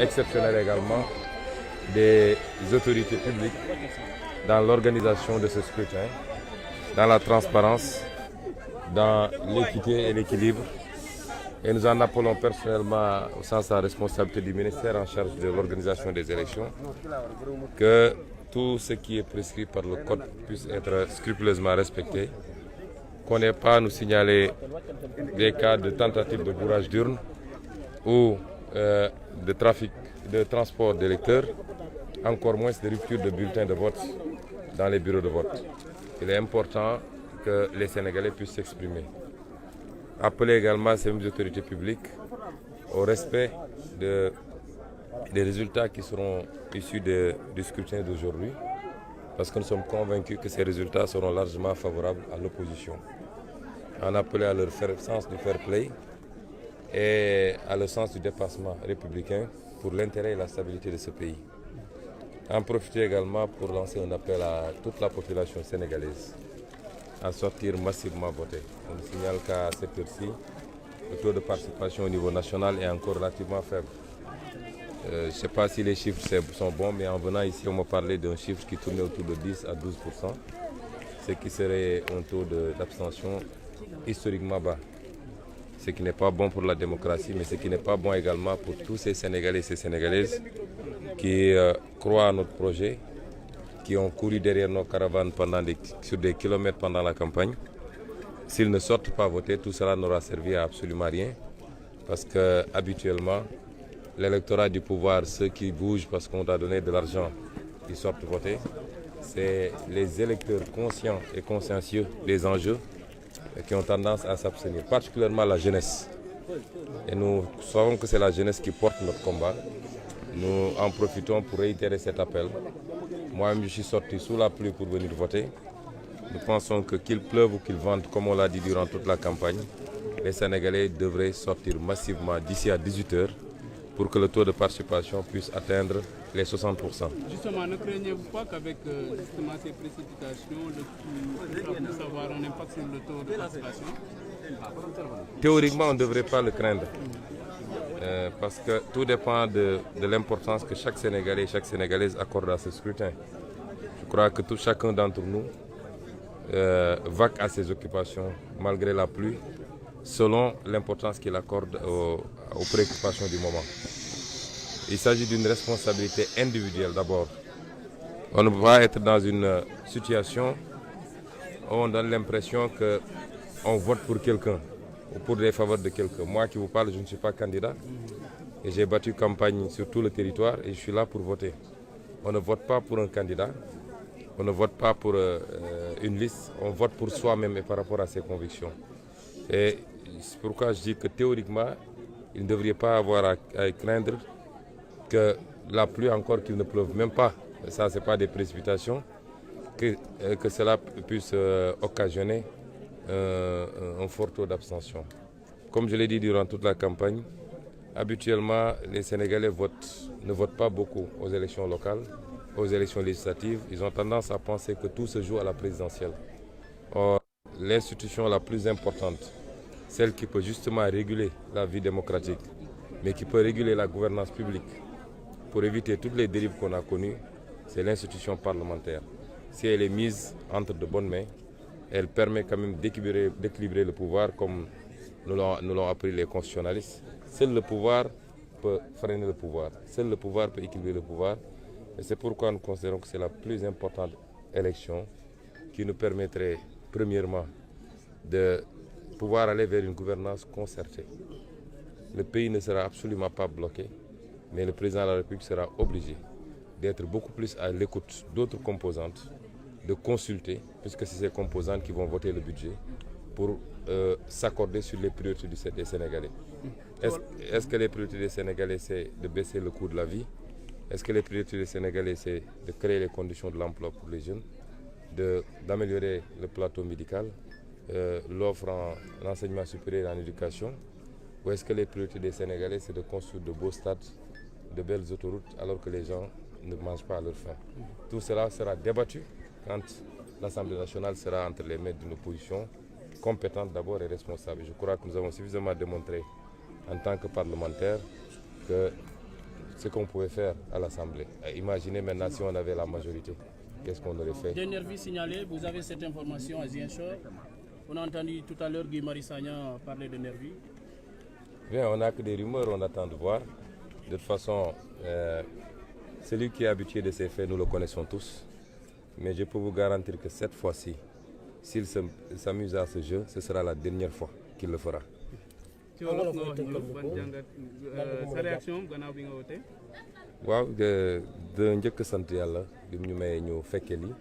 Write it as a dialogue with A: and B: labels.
A: Exceptionnel également des autorités publiques dans l'organisation de ce scrutin, dans la transparence, dans l'équité et l'équilibre. Et nous en appelons personnellement au sens de la responsabilité du ministère en charge de l'organisation des élections, que tout ce qui est prescrit par le code puisse être scrupuleusement respecté, qu'on n'ait pas à nous signaler des cas de tentative de bourrage d'urne ou de trafic, de transport d'électeurs, encore moins de rupture de bulletins de vote dans les bureaux de vote. Il est important que les Sénégalais puissent s'exprimer. Appeler également ces mêmes autorités publiques au respect des résultats qui seront issus du scrutin d'aujourd'hui, parce que nous sommes convaincus que ces résultats seront largement favorables à l'opposition. En appelant à leur sens du fair play et à le sens du dépassement républicain pour l'intérêt et la stabilité de ce pays. En profiter également pour lancer un appel à toute la population sénégalaise à sortir massivement voter. On nous signale qu'à cette heure-ci, le taux de participation au niveau national est encore relativement faible. Je ne sais pas si les chiffres sont bons, mais en venant ici, on m'a parlé d'un chiffre qui tournait autour de 10 à 12%, ce qui serait un taux d'abstention historiquement bas. Ce qui n'est pas bon pour la démocratie, mais ce qui n'est pas bon également pour tous ces Sénégalais et ces Sénégalaises qui croient à notre projet, qui ont couru derrière nos caravanes sur des kilomètres pendant la campagne. S'ils ne sortent pas voter, tout cela n'aura servi à absolument rien, parce que habituellement, l'électorat du pouvoir, ceux qui bougent parce qu'on a donné de l'argent, ils sortent voter. C'est les électeurs conscients et consciencieux des enjeux qui ont tendance à s'abstenir, particulièrement la jeunesse. Et nous savons que c'est la jeunesse qui porte notre combat. Nous en profitons pour réitérer cet appel. Moi-même, je suis sorti sous la pluie pour venir voter. Nous pensons que qu'il pleuve ou qu'il vente, comme on l'a dit durant toute la campagne, les Sénégalais devraient sortir massivement d'ici à 18h pour que le taux de participation puisse atteindre les 60%.
B: Justement, ne craignez-vous pas qu'avec justement ces précipitations, ça puisse avoir un impact sur le taux de participation?
A: Théoriquement, on ne devrait pas le craindre. Parce que tout dépend de l'importance que chaque Sénégalais et chaque Sénégalaise accorde à ce scrutin. Je crois que chacun d'entre nous vaque à ses occupations malgré la pluie, selon l'importance qu'il accorde aux préoccupations du moment. Il s'agit d'une responsabilité individuelle d'abord. On ne peut pas être dans une situation où on donne l'impression qu'on vote pour quelqu'un ou pour les faveurs de quelqu'un. Moi qui vous parle, je ne suis pas candidat et j'ai battu campagne sur tout le territoire et je suis là pour voter. On ne vote pas pour un candidat, on ne vote pas pour une liste, on vote pour soi-même et par rapport à ses convictions. Et c'est pourquoi je dis que théoriquement, il ne devrait pas avoir à craindre que la pluie, encore qu'il ne pleuve même pas, ça c'est pas des précipitations, que cela puisse occasionner un fort taux d'abstention. Comme je l'ai dit durant toute la campagne, habituellement les Sénégalais ne votent pas beaucoup aux élections locales, aux élections législatives. Ils ont tendance à penser que tout se joue à la présidentielle. Or, l'institution la plus importante, celle qui peut justement réguler la vie démocratique, mais qui peut réguler la gouvernance publique pour éviter toutes les dérives qu'on a connues, c'est l'institution parlementaire. Si elle est mise entre de bonnes mains, elle permet quand même d'équilibrer le pouvoir comme nous l'ont appris les constitutionnalistes. Seul le pouvoir peut freiner le pouvoir, seul le pouvoir peut équilibrer le pouvoir. Et c'est pourquoi nous considérons que c'est la plus importante élection qui nous permettrait, premièrement, de pouvoir aller vers une gouvernance concertée. Le pays ne sera absolument pas bloqué, mais le président de la République sera obligé d'être beaucoup plus à l'écoute d'autres composantes, de consulter, puisque c'est ces composantes qui vont voter le budget, pour s'accorder sur les priorités des Sénégalais. Est-ce que les priorités des Sénégalais, c'est de baisser le coût de la vie? Est-ce que les priorités des Sénégalais, c'est de créer les conditions de l'emploi pour les jeunes, d'améliorer le plateau médical, l'offre en enseignement supérieur et en éducation? Ou est-ce que les priorités des Sénégalais, c'est de construire de beaux stades, de belles autoroutes, alors que les gens ne mangent pas à leur faim? Tout cela sera débattu quand l'Assemblée nationale sera entre les mains d'une opposition compétente d'abord et responsable. Je crois que nous avons suffisamment démontré en tant que parlementaires que ce qu'on pouvait faire à l'Assemblée. Imaginez maintenant si on avait la majorité, qu'est-ce qu'on aurait fait?
B: Des nervis signalés, vous avez cette information à Ziguinchor. On a entendu tout à l'heure Guy Marius Sagna parler de nervis.
A: Bien, on n'a que des rumeurs, on attend de voir. De toute façon, celui qui est habitué de ces faits, nous le connaissons tous. Mais je peux vous garantir que cette fois-ci, s'il s'amuse à ce jeu, ce sera la dernière fois qu'il le fera.
B: ci wolof nga wax ñu ban jàngat sa réaction gannaaw bi nga wootee.
A: waaw de njëkk sant yàlla bi ñu mayee ñu fekke lii